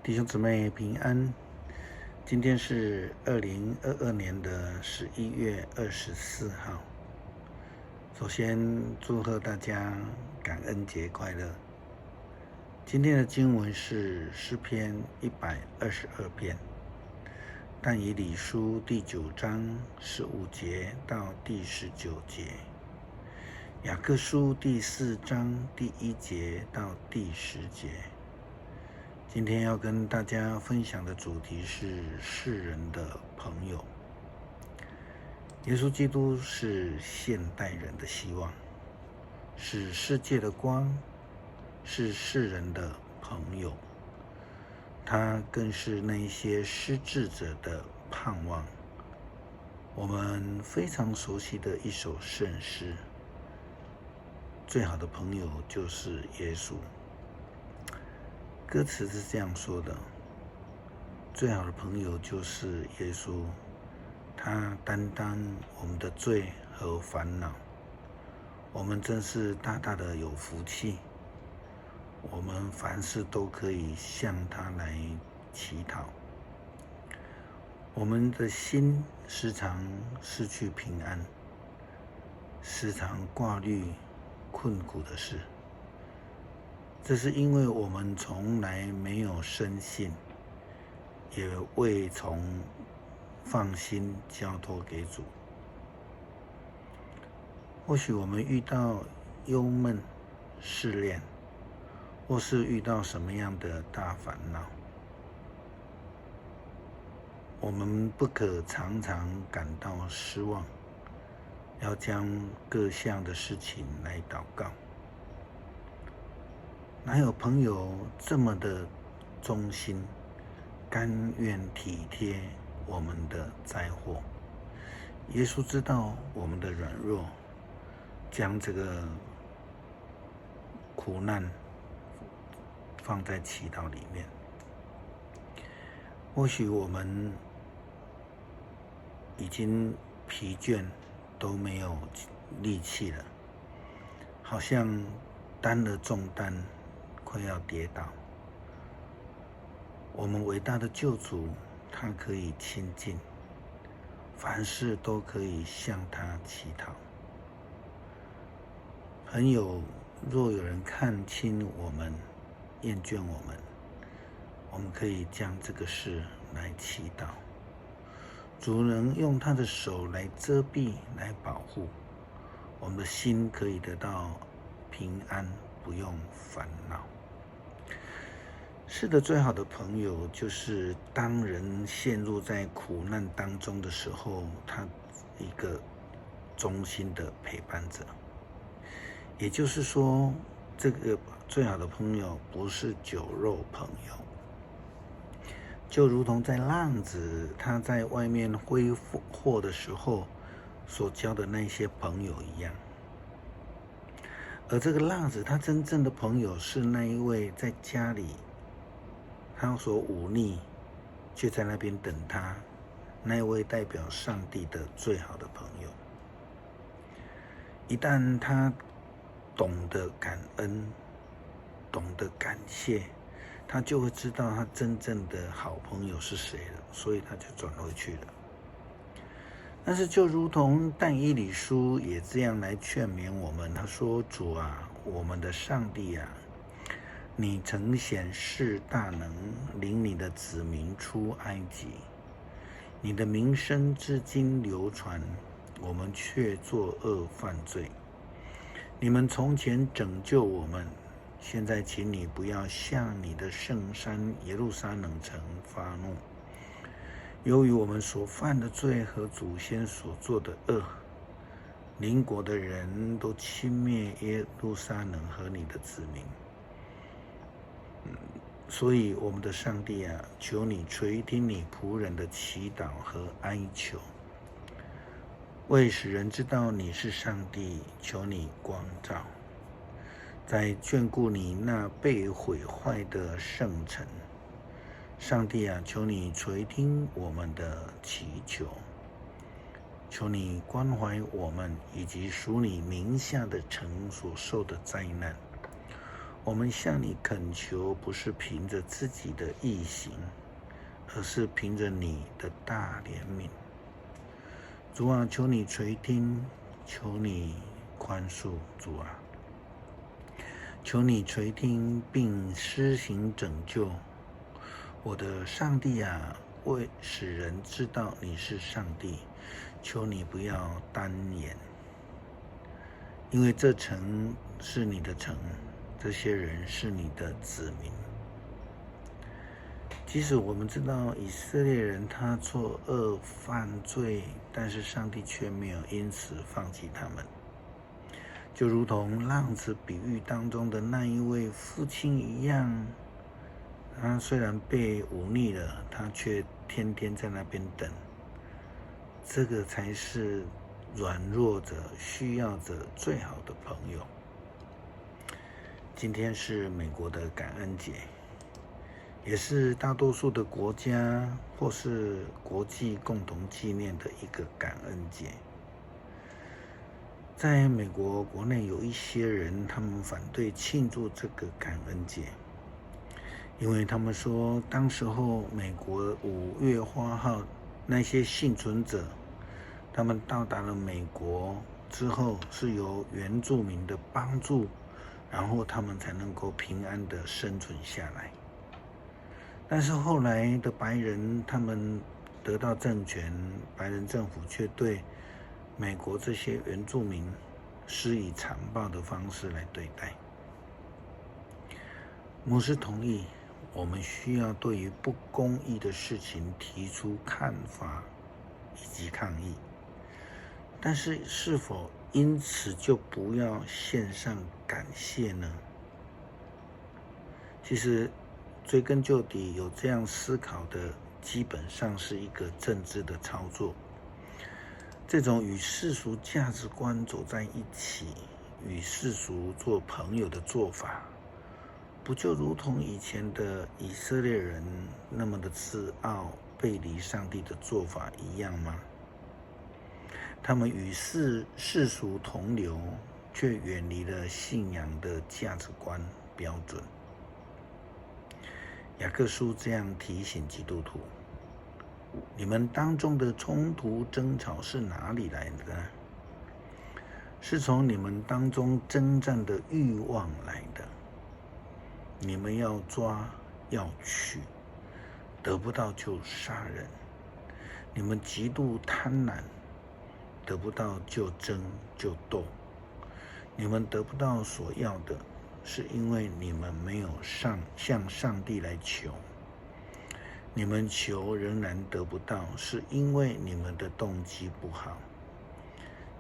弟兄姊妹平安。今天是2022年的11月24号。首先祝贺大家感恩节快乐。今天的经文是诗篇122篇，但以理书第9章15节到第19节，雅各书第4章第1节到第10节。今天要跟大家分享的主题是世人的朋友。耶稣基督是现代人的希望，是世界的光，是世人的朋友。他更是那些失志者的盼望。我们非常熟悉的一首圣诗，最好的朋友就是耶稣。歌词是这样说的：最好的朋友就是耶稣，他担当我们的罪和烦恼。我们真是大大的有福气，我们凡事都可以向他来乞讨。我们的心时常失去平安，时常挂虑困苦的事，这是因为我们从来没有深信，也未从放心交托给主。或许我们遇到忧闷、试炼，或是遇到什么样的大烦恼，我们不可常常感到失望，要将各项的事情来祷告。哪有朋友这么的忠心，甘愿体贴我们的灾祸？耶稣知道我们的软弱，将这个苦难放在祈祷里面。或许我们已经疲倦，都没有力气了，好像担了重担，快要跌倒。我们伟大的救主，他可以亲近，凡事都可以向他祈祷。朋友，若有人看轻我们，厌倦我们，我们可以将这个事来祈祷。主能用他的手来遮蔽，来保护，我们的心可以得到平安，不用烦恼。是的，最好的朋友就是当人陷入在苦难当中的时候，他一个忠心的陪伴者。也就是说，这个最好的朋友不是酒肉朋友，就如同在浪子他在外面挥霍的时候所交的那些朋友一样。而这个浪子他真正的朋友是那一位在家里他所忤逆却在那边等他，那一位代表上帝的最好的朋友。一旦他懂得感恩，懂得感谢，他就会知道他真正的好朋友是谁了，所以他就转回去了。但是就如同但以理书也这样来劝勉我们，他说：主啊，我们的上帝啊，你曾显示大能，领你的子民出埃及，你的名声至今流传，我们却作恶犯罪。你们从前拯救我们，现在请你不要向你的圣山耶路撒冷城发怒，由于我们所犯的罪和祖先所做的恶，邻国的人都轻蔑耶路撒冷和你的子民。所以我们的上帝啊，求你垂听你仆人的祈祷和哀求，为使人知道你是上帝，求你光照，在眷顾你那被毁坏的圣城。上帝啊，求你垂听我们的祈求，求你关怀我们以及属你名下的城所受的灾难。我们向你恳求，不是凭着自己的义行，而是凭着你的大怜悯。主啊，求你垂听，求你宽恕，主啊，求你垂听并施行拯救。我的上帝啊，为使人知道你是上帝，求你不要单言，因为这城是你的城，这些人是你的子民。即使我们知道以色列人他作恶犯罪，但是上帝却没有因此放弃他们，就如同浪子比喻当中的那一位父亲一样。他虽然被忤逆了，他却天天在那边等。这个才是软弱者、需要者最好的朋友。今天是美国的感恩节，也是大多数的国家或是国际共同纪念的一个感恩节。在美国国内有一些人，他们反对庆祝这个感恩节，因为他们说，当时候美国5月花号那些幸存者，他们到达了美国之后，是由原住民的帮助，然后他们才能够平安的生存下来。但是后来的白人，他们得到政权，白人政府却对美国这些原住民施以残暴的方式来对待。牧师同意，我们需要对于不公义的事情提出看法以及抗议，但是是否因此就不要献上感谢呢？其实追根究底，有这样思考的，基本上是一个政治的操作。这种与世俗价值观走在一起，与世俗做朋友的做法，不就如同以前的以色列人那么的自傲、背离上帝的做法一样吗？他们与世俗同流，却远离了信仰的价值观标准。雅各书这样提醒基督徒：你们当中的冲突争吵是哪里来的呢？是从你们当中征战的欲望来的。你们要抓要取，得不到就杀人。你们极度贪婪，得不到就争就斗。你们得不到所要的，是因为你们没有向上帝来求。你们求仍然得不到，是因为你们的动机不好。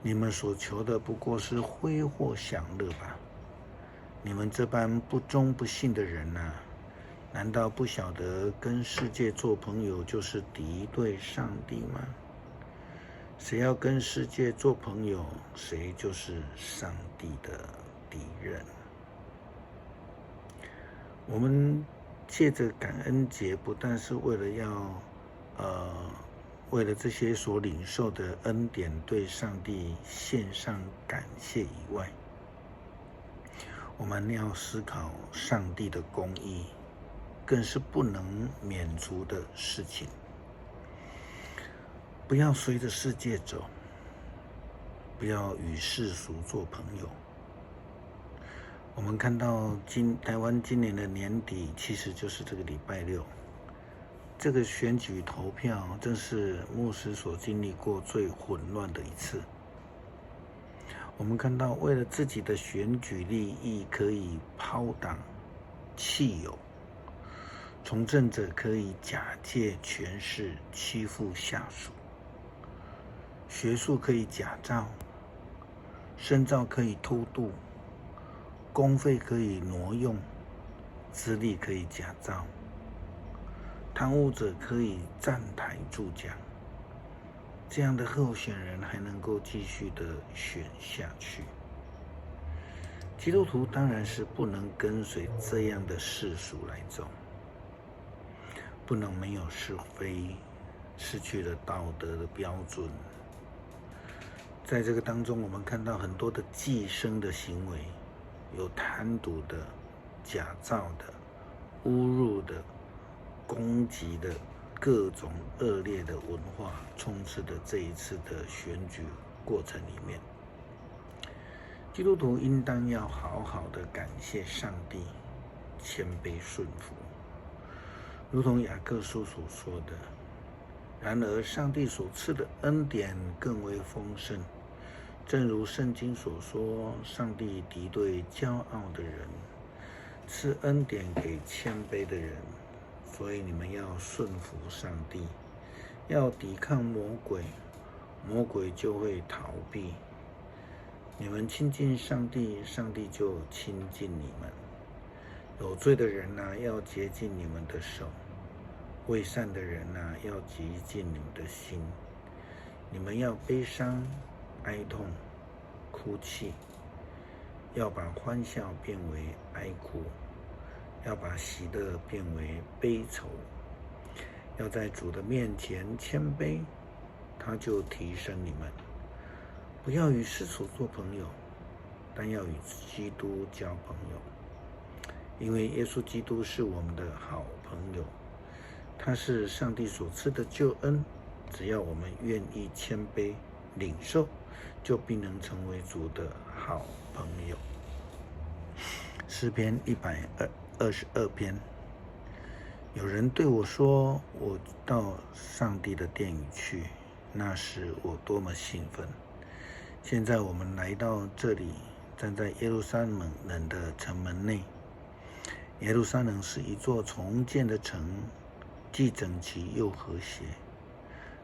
你们所求的不过是挥霍享乐吧。你们这般不忠不信的人啊，难道不晓得跟世界做朋友就是敌对上帝吗？谁要跟世界做朋友，谁就是上帝的敌人。我们借着感恩节，不但是为了这些所领受的恩典对上帝献上感谢以外，我们要思考上帝的公义，更是不能免除的事情。不要随着世界走，不要与世俗做朋友。我们看到台湾今年的年底，其实就是这个礼拜六，这个选举投票，正是牧师所经历过最混乱的一次。我们看到，为了自己的选举利益，可以抛党弃友；从政者可以假借权势欺负下属；学术可以假造，深造可以偷渡，公费可以挪用，资历可以假造，贪污者可以站台助讲。这样的候选人还能够继续的选下去。基督徒当然是不能跟随这样的世俗来走，不能没有是非，失去了道德的标准。在这个当中，我们看到很多的寄生的行为，有贪渎的，假造的、侮辱的、攻击的各种恶劣的文化充斥的这一次的选举过程里面，基督徒应当要好好的感谢上帝，谦卑顺服，如同雅各书所说的。然而，上帝所赐的恩典更为丰盛，正如圣经所说，上帝敌对骄傲的人，赐恩典给谦卑的人。所以你们要顺服上帝，要抵抗魔鬼，魔鬼就会逃避。你们亲近上帝，上帝就亲近你们。有罪的人啊，要洁净你们的手；为善的人啊，要洁净你们的心。你们要悲伤、哀痛、哭泣，要把欢笑变为哀哭，要把喜乐变为悲愁。要在主的面前谦卑，他就提升你们。不要与世俗做朋友，但要与基督交朋友，因为耶稣基督是我们的好朋友，他是上帝所赐的救恩。只要我们愿意谦卑领受，就必能成为主的好朋友。诗篇122篇，有人对我说，我到上帝的殿宇去，那时我多么兴奋。现在我们来到这里，站在耶路撒冷的城门内。耶路撒冷是一座重建的城，既整齐又和谐。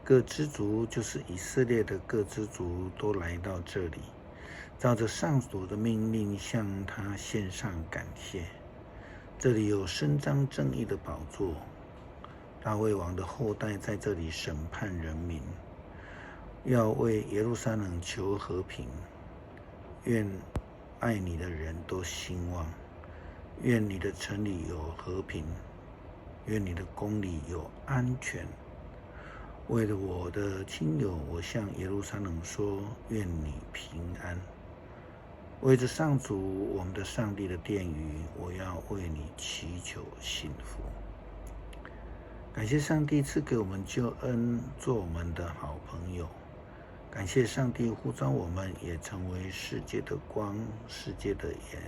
各支族，就是以色列的各支族，都来到这里，照着上主的命令向他献上感谢。这里有伸张正义的宝座，大卫王的后代在这里审判人民，要为耶路撒冷求和平。愿爱你的人都兴旺，愿你的城里有和平，愿你的宫里有安全。为了我的亲友，我向耶路撒冷说，愿你平安。为着上主我们的上帝的殿宇，我要为你祈求幸福。感谢上帝赐给我们救恩，做我们的好朋友。感谢上帝呼召我们，也成为世界的光，世界的盐，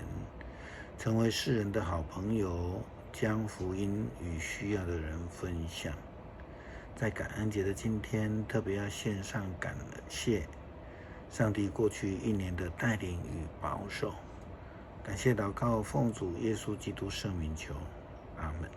成为世人的好朋友，将福音与需要的人分享。在感恩节的今天，特别要献上感谢上帝过去1年的带领与保守。感谢祷告，奉主耶稣基督圣名求，阿们。